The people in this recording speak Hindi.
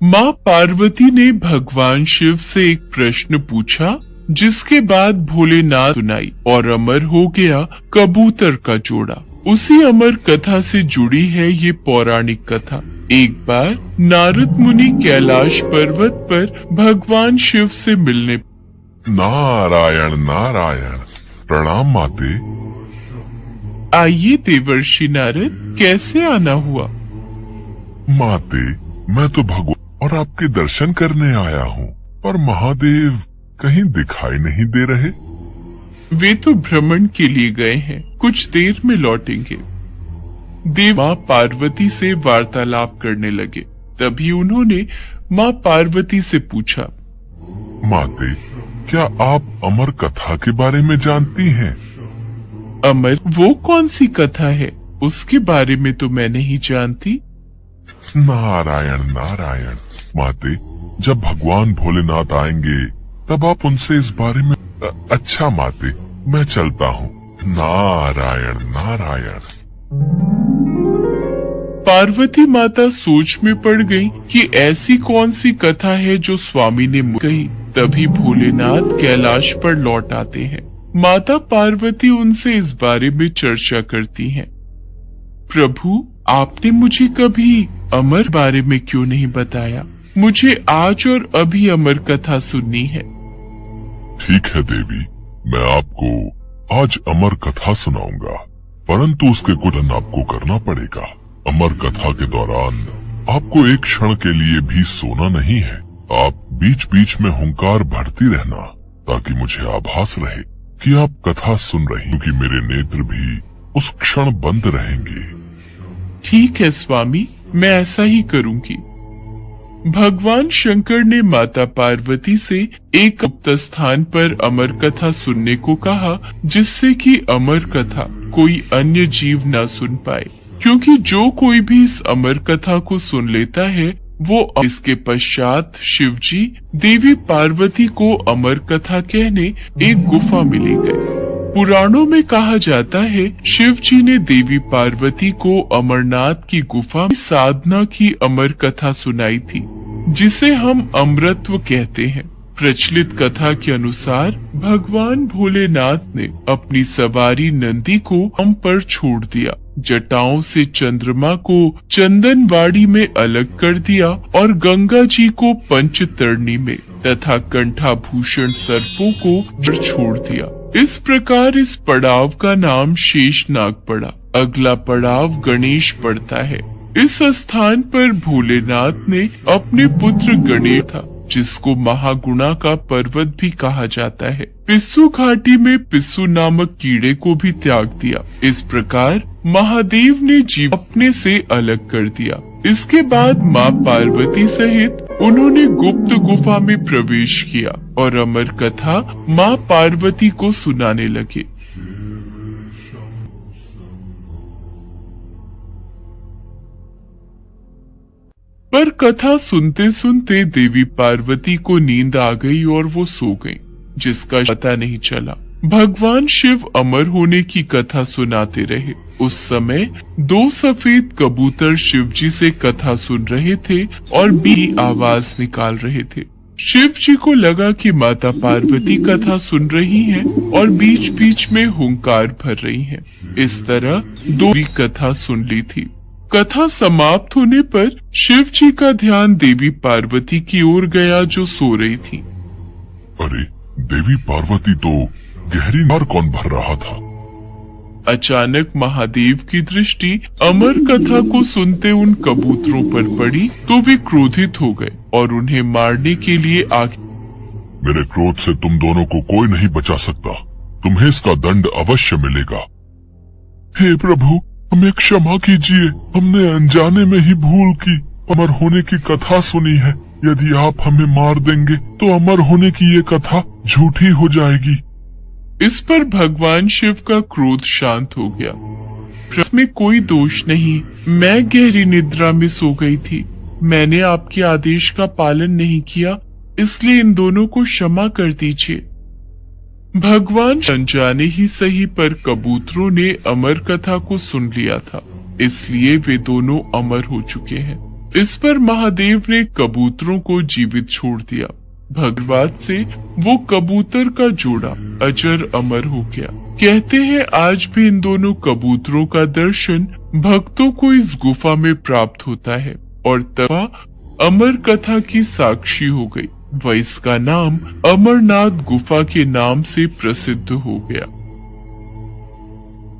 माँ पार्वती ने भगवान शिव से एक प्रश्न पूछा, जिसके बाद भोलेनाथ सुनाई और अमर हो गया कबूतर का जोड़ा। उसी अमर कथा से जुड़ी है ये पौराणिक कथा। एक बार नारद मुनि कैलाश पर्वत पर भगवान शिव से मिलने। नारायण नारायण, प्रणाम माते। आइए देवर्षि नारद, कैसे आना हुआ? माते, मैं तो भगवान और आपके दर्शन करने आया हूँ, पर महादेव कहीं दिखाई नहीं दे रहे। वे तो भ्रमण के लिए गए हैं, कुछ देर में लौटेंगे। देव माँ पार्वती से वार्तालाप करने लगे। तभी उन्होंने माँ पार्वती से पूछा, माते, क्या आप अमर कथा के बारे में जानती हैं? अमर वो कौन सी कथा है? उसके बारे में तो मैं नहीं जानती। नारायण नारायण, माते, जब भगवान भोलेनाथ आएंगे तब आप उनसे इस बारे में। अच्छा माते, मैं चलता हूँ। नारायण नारायण। पार्वती माता सोच में पड़ गई कि ऐसी कौन सी कथा है जो स्वामी ने कही। तभी भोलेनाथ कैलाश पर लौट आते हैं। माता पार्वती उनसे इस बारे में चर्चा करती हैं। प्रभु, आपने मुझे कभी अमर बारे में क्यों नहीं बताया? मुझे आज और अभी अमर कथा सुननी है। ठीक है देवी, मैं आपको आज अमर कथा सुनाऊंगा, परंतु उसके कुछ आपको करना पड़ेगा। अमर कथा के दौरान आपको एक क्षण के लिए भी सोना नहीं है। आप बीच बीच में हुंकार भरती रहना, ताकि मुझे आभास रहे कि आप कथा सुन रही, क्योंकि मेरे नेत्र भी उस क्षण बंद रहेंगे। ठीक है स्वामी, मैं ऐसा ही करूंगी। भगवान शंकर ने माता पार्वती से एक गुप्त स्थान पर अमर कथा सुनने को कहा, जिससे कि अमर कथा कोई अन्य जीव न सुन पाए, क्योंकि जो कोई भी इस अमर कथा को सुन लेता है वो। इसके पश्चात शिवजी देवी पार्वती को अमर कथा कहने एक गुफा में ले गए। पुराणों में कहा जाता है शिव जी ने देवी पार्वती को अमरनाथ की गुफा में साधना की अमर कथा सुनाई थी, जिसे हम अमृतत्व कहते हैं। प्रचलित कथा के अनुसार भगवान भोलेनाथ ने अपनी सवारी नंदी को हम पर छोड़ दिया, जटाओं से चंद्रमा को चंदनवाड़ी में अलग कर दिया और गंगा जी को पंचतरणी में तथा कंठाभूषण सर्पों को जड़ छोड़ दिया। इस प्रकार इस पड़ाव का नाम शेषनाग पड़ा। अगला पड़ाव गणेश पड़ता है। इस स्थान पर भोलेनाथ ने अपने पुत्र गणेश था, जिसको महागुणा का पर्वत भी कहा जाता है। पिस्सू घाटी में पिस्सू नामक कीड़े को भी त्याग दिया। इस प्रकार महादेव ने जीव अपने से अलग कर दिया। इसके बाद माँ पार्वती सहित उन्होंने गुप्त गुफा में प्रवेश किया और अमर कथा माँ पार्वती को सुनाने लगे। पर कथा सुनते सुनते देवी पार्वती को नींद आ गई और वो सो गईं, जिसका पता नहीं चला। भगवान शिव अमर होने की कथा सुनाते रहे। उस समय दो सफेद कबूतर शिव जी से कथा सुन रहे थे और भी आवाज निकाल रहे थे। शिव जी को लगा कि माता पार्वती कथा सुन रही हैं और बीच बीच में हुंकार भर रही हैं। इस तरह दो कथा सुन ली थी। कथा समाप्त होने पर शिव जी का ध्यान देवी पार्वती की ओर गया, जो सो रही थी। अरे, देवी पार्वती तो गहरी नींद कौन भर रहा था? अचानक महादेव की दृष्टि अमर कथा को सुनते उन कबूतरों पर पड़ी, तो वे क्रोधित हो गए और उन्हें मारने के लिए आगे। मेरे क्रोध से तुम दोनों को कोई नहीं बचा सकता। तुम्हें इसका दंड अवश्य मिलेगा। हे प्रभु, हमें क्षमा कीजिए। हमने अनजाने में ही भूल की अमर होने की कथा सुनी है। यदि आप हमें मार देंगे तो अमर होने की ये कथा झूठी हो जाएगी। इस पर भगवान शिव का क्रोध शांत हो गया। इसमें कोई दोष नहीं, मैं गहरी निद्रा में सो गई थी। मैंने आपके आदेश का पालन नहीं किया, इसलिए इन दोनों को क्षमा कर दीजिए। भगवान अनजाने ही सही, पर कबूतरों ने अमर कथा को सुन लिया था, इसलिए वे दोनों अमर हो चुके हैं। इस पर महादेव ने कबूतरों को जीवित छोड़ दिया। भगवान से वो कबूतर का जोड़ा अजर अमर हो गया। कहते हैं आज भी इन दोनों कबूतरों का दर्शन भक्तों को इस गुफा में प्राप्त होता है और तब अमर कथा की साक्षी हो गई व इसका नाम अमरनाथ गुफा के नाम से प्रसिद्ध हो गया।